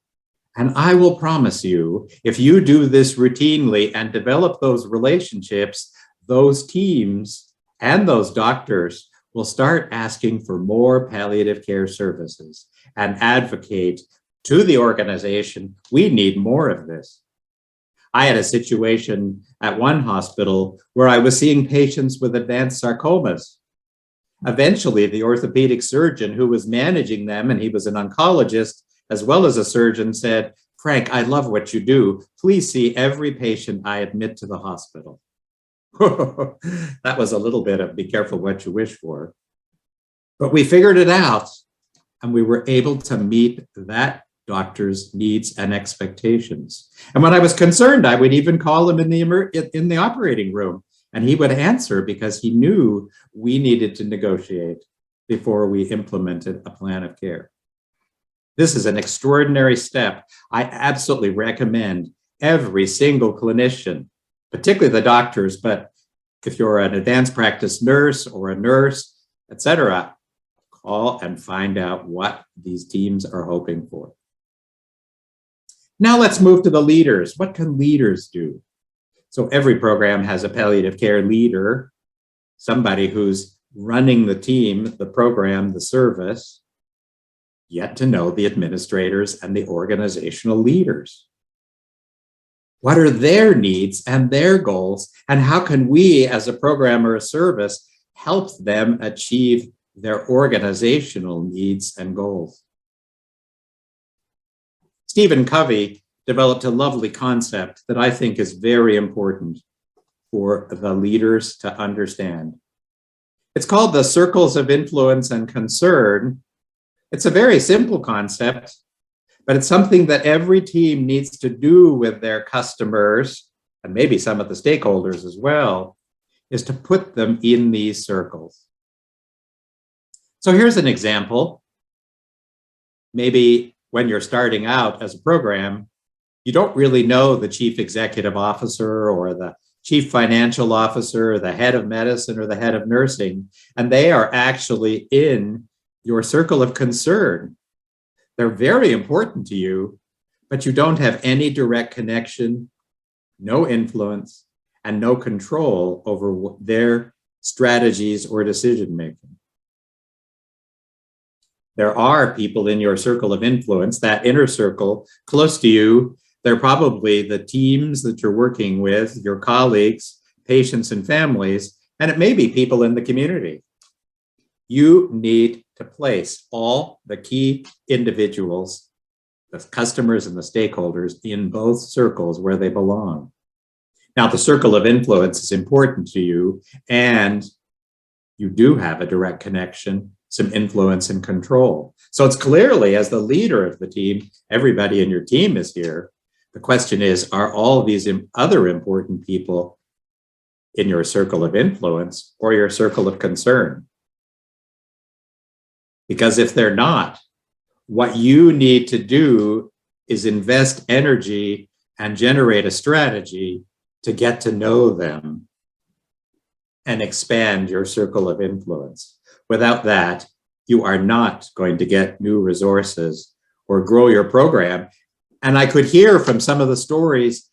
Speaker 4: And I will promise you, if you do this routinely and develop those relationships, those teams and those doctors will start asking for more palliative care services and advocate to the organization, we need more of this. I had a situation at one hospital where I was seeing patients with advanced sarcomas. Eventually, the orthopedic surgeon who was managing them, and he was an oncologist as well as a surgeon, said, Frank, I love what you do. Please see every patient I admit to the hospital. That was a little bit of be careful what you wish for. But we figured it out, and we were able to meet that doctor's needs and expectations. And when I was concerned, I would even call him in the operating room, and he would answer because he knew we needed to negotiate before we implemented a plan of care. This is an extraordinary step. I absolutely recommend every single clinician, particularly the doctors, but if you're an advanced practice nurse or a nurse, etc., call and find out what these teams are hoping for. Now let's move to the leaders. What can leaders do? So every program has a palliative care leader, somebody who's running the team, the program, the service. Yet to know the administrators and the organizational leaders. What are their needs and their goals, and how can we as a program or a service help them achieve their organizational needs and goals? Stephen Covey developed a lovely concept that I think is very important for the leaders to understand. It's called the circles of influence and concern. It's a very simple concept, but it's something that every team needs to do with their customers, and maybe some of the stakeholders as well, is to put them in these circles. So here's an example. Maybe when you're starting out as a program, you don't really know the chief executive officer or the chief financial officer, or the head of medicine or the head of nursing, and they are actually in your circle of concern. They're very important to you, but you don't have any direct connection, no influence, and no control over their strategies or decision-making. There are people in your circle of influence, that inner circle close to you. They're probably the teams that you're working with, your colleagues, patients, and families, and it may be people in the community. You need to place all the key individuals, the customers and the stakeholders, in both circles where they belong. Now, the circle of influence is important to you, and you do have a direct connection, some influence and control. So it's clearly, as the leader of the team, everybody in your team is here. The question is, are all these other important people in your circle of influence or your circle of concern? Because if they're not, what you need to do is invest energy and generate a strategy to get to know them and expand your circle of influence. Without that, you are not going to get new resources or grow your program. And I could hear from some of the stories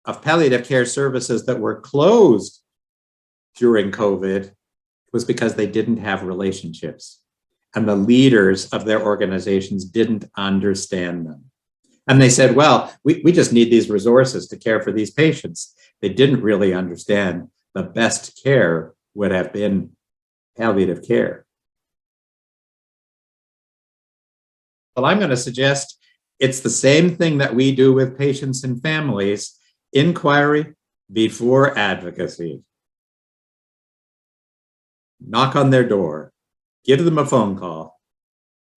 Speaker 4: of palliative care services that were closed during COVID was because they didn't have relationships. And the leaders of their organizations didn't understand them. And they said, well, we just need these resources to care for these patients. They didn't really understand the best care would have been palliative care. Well, I'm going to suggest it's the same thing that we do with patients and families: inquiry before advocacy. Knock on their door, give them a phone call,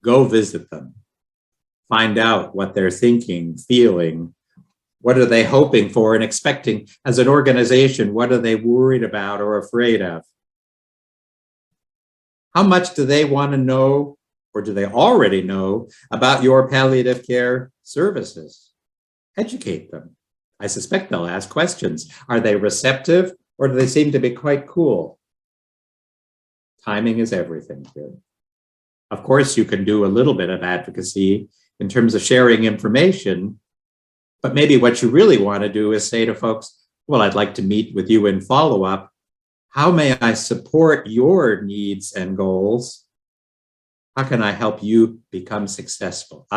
Speaker 4: go visit them, find out what they're thinking, feeling, what are they hoping for and expecting as an organization, what are they worried about or afraid of? How much do they want to know, or do they already know, about your palliative care services? Educate them. I suspect they'll ask questions. Are they receptive, or do they seem to be quite cool? Timing is everything here. Of course, you can do a little bit of advocacy in terms of sharing information, but maybe what you really want to do is say to folks, well, I'd like to meet with you in follow-up. How may I support your needs and goals? How can I help you become successful?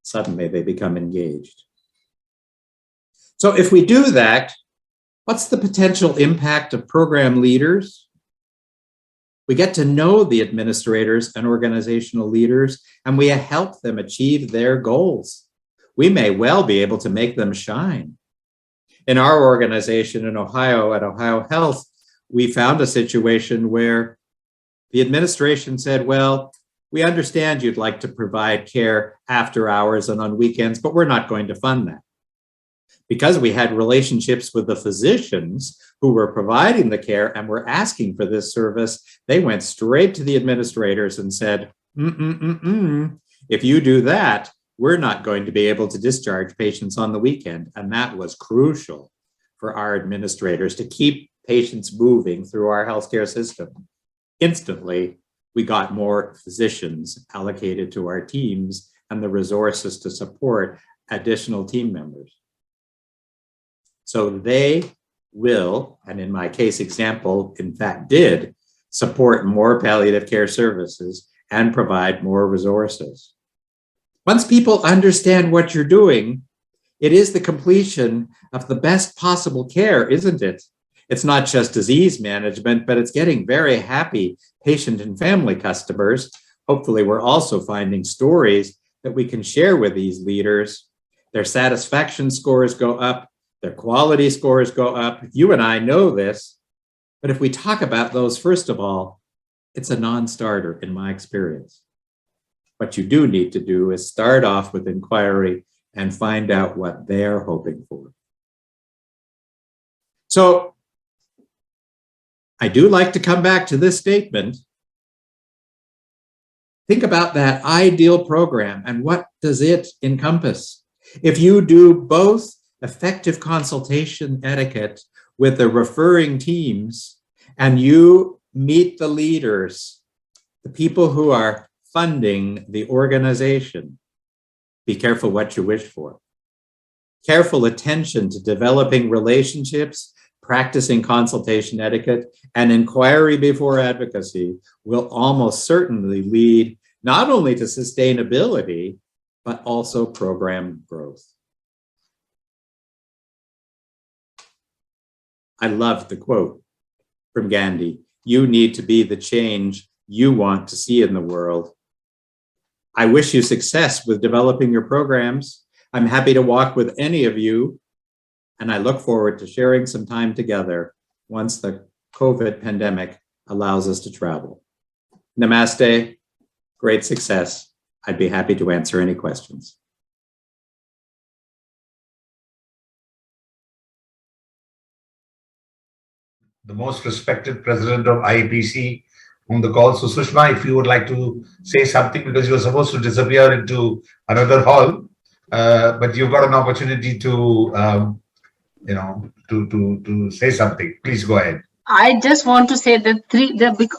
Speaker 4: Suddenly they become engaged. So if we do that, what's the potential impact of program leaders? We get to know the administrators and organizational leaders, and we help them achieve their goals. We may well be able to make them shine. In our organization in Ohio, at Ohio Health, we found a situation where the administration said, well, we understand you'd like to provide care after hours and on weekends, but we're not going to fund that. Because we had relationships with the physicians who were providing the care and were asking for this service, they went straight to the administrators and said, if you do that, we're not going to be able to discharge patients on the weekend. And that was crucial for our administrators to keep patients moving through our healthcare system. Instantly, we got more physicians allocated to our teams and the resources to support additional team members. So they will, and in my case example, in fact did, support more palliative care services and provide more resources. Once people understand what you're doing, it is the completion of the best possible care, isn't it? It's not just disease management, but it's getting very happy patient and family customers. Hopefully, we're also finding stories that we can share with these leaders. Their satisfaction scores go up, their quality scores go up. You and I know this, but if we talk about those, first of all, it's a non-starter in my experience. What you do need to do is start off with inquiry and find out what they're hoping for. So I do like to come back to this statement. Think about that ideal program and what does it encompass? If you do both effective consultation etiquette with the referring teams and you meet the leaders, the people who are funding the organization, be careful what you wish for. Careful attention to developing relationships, practicing consultation etiquette, and inquiry before advocacy will almost certainly lead not only to sustainability, but also program growth. I love the quote from Gandhi, "You need to be the change you want to see in the world." I wish you success with developing your programs. I'm happy to walk with any of you, and I look forward to sharing some time together once the COVID pandemic allows us to travel. Namaste, great success. I'd be happy to answer any questions.
Speaker 2: The most respected president of IAPC on the call. So Sushma, if you would like to say something, because you were supposed to disappear into another hall, but you've got an opportunity to, to say something. Please go ahead.
Speaker 5: I just want to say that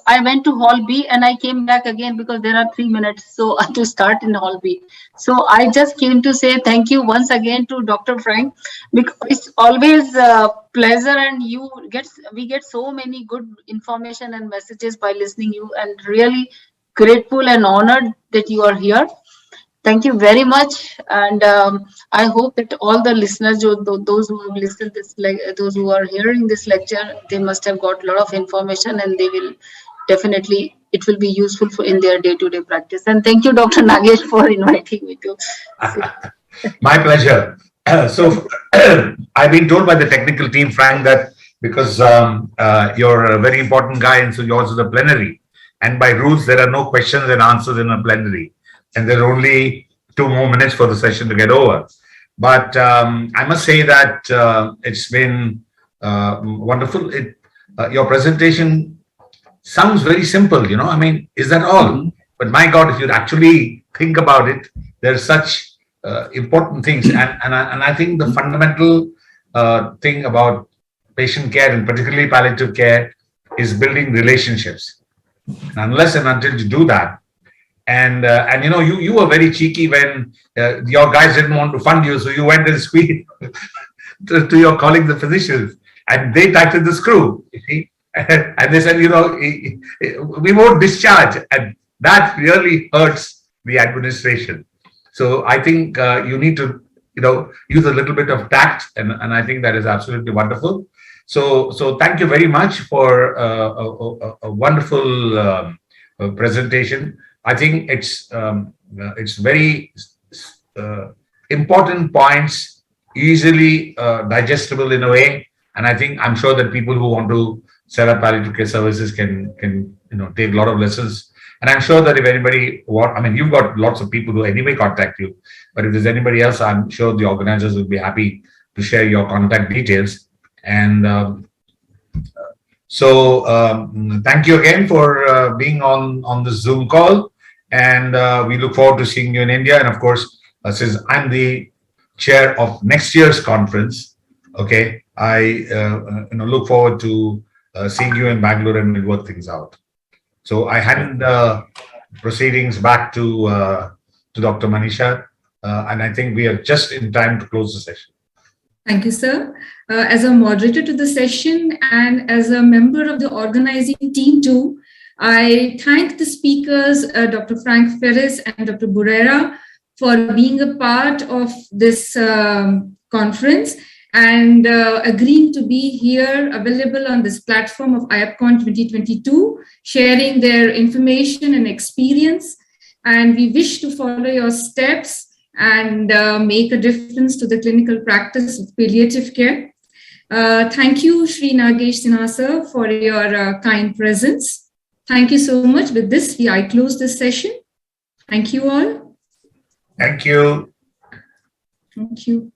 Speaker 5: I went to Hall B and I came back again because there are 3 minutes so to start in Hall B. So I just came to say thank you once again to Dr. Frank, because it's always a pleasure and we get so many good information and messages by listening you, and really grateful and honored that you are here. Thank you very much, and I hope that all the listeners, those who have listened those who are hearing this lecture, they must have got a lot of information, and they will definitely, it will be useful in their day-to-day practice. And thank you, Dr. Nagesh, for inviting me to.
Speaker 2: My pleasure. So I've been told by the technical team, Frank, that because you're a very important guy, and so you're also the plenary, and by rules there are no questions and answers in a plenary. And there are only 2 more minutes for the session to get over. But I must say that it's been wonderful. Your presentation sounds very simple, I mean, is that all? But my God, if you actually think about it, there's such important things. And I think the fundamental thing about patient care, and particularly palliative care, is building relationships. And unless and until you do that, and you were very cheeky when your guys didn't want to fund you, so you went and squeezed to your colleagues, the physicians, and they tightened the screw. You see? And they said, we won't discharge, and that really hurts the administration. So I think you need to, use a little bit of tact, and I think that is absolutely wonderful. So thank you very much for a wonderful presentation. I think it's very important points, easily digestible in a way, and I'm sure that people who want to set up palliative care services can take a lot of lessons. And I'm sure that if anybody you've got lots of people who anyway contact you, but if there's anybody else, I'm sure the organizers will be happy to share your contact details. And so thank you again for being on this Zoom call, and we look forward to seeing you in India. And of course, since I'm the chair of next year's conference, okay, I look forward to seeing you in Bangalore and we'll work things out. So I hand proceedings back to Dr. Manisha, and I think we are just in time to close the session.
Speaker 1: Thank you, sir. As a moderator to the session and as a member of the organizing team too, I thank the speakers, Dr. Frank Ferris and Dr. Burera, for being a part of this conference and agreeing to be here available on this platform of IAPCON 2022, sharing their information and experience. And we wish to follow your steps and make a difference to the clinical practice of palliative care. Thank you, Shri Nagesh Sinha sir, for your kind presence. Thank you so much. With this, I close this session. Thank you all.
Speaker 2: Thank you.
Speaker 1: Thank you.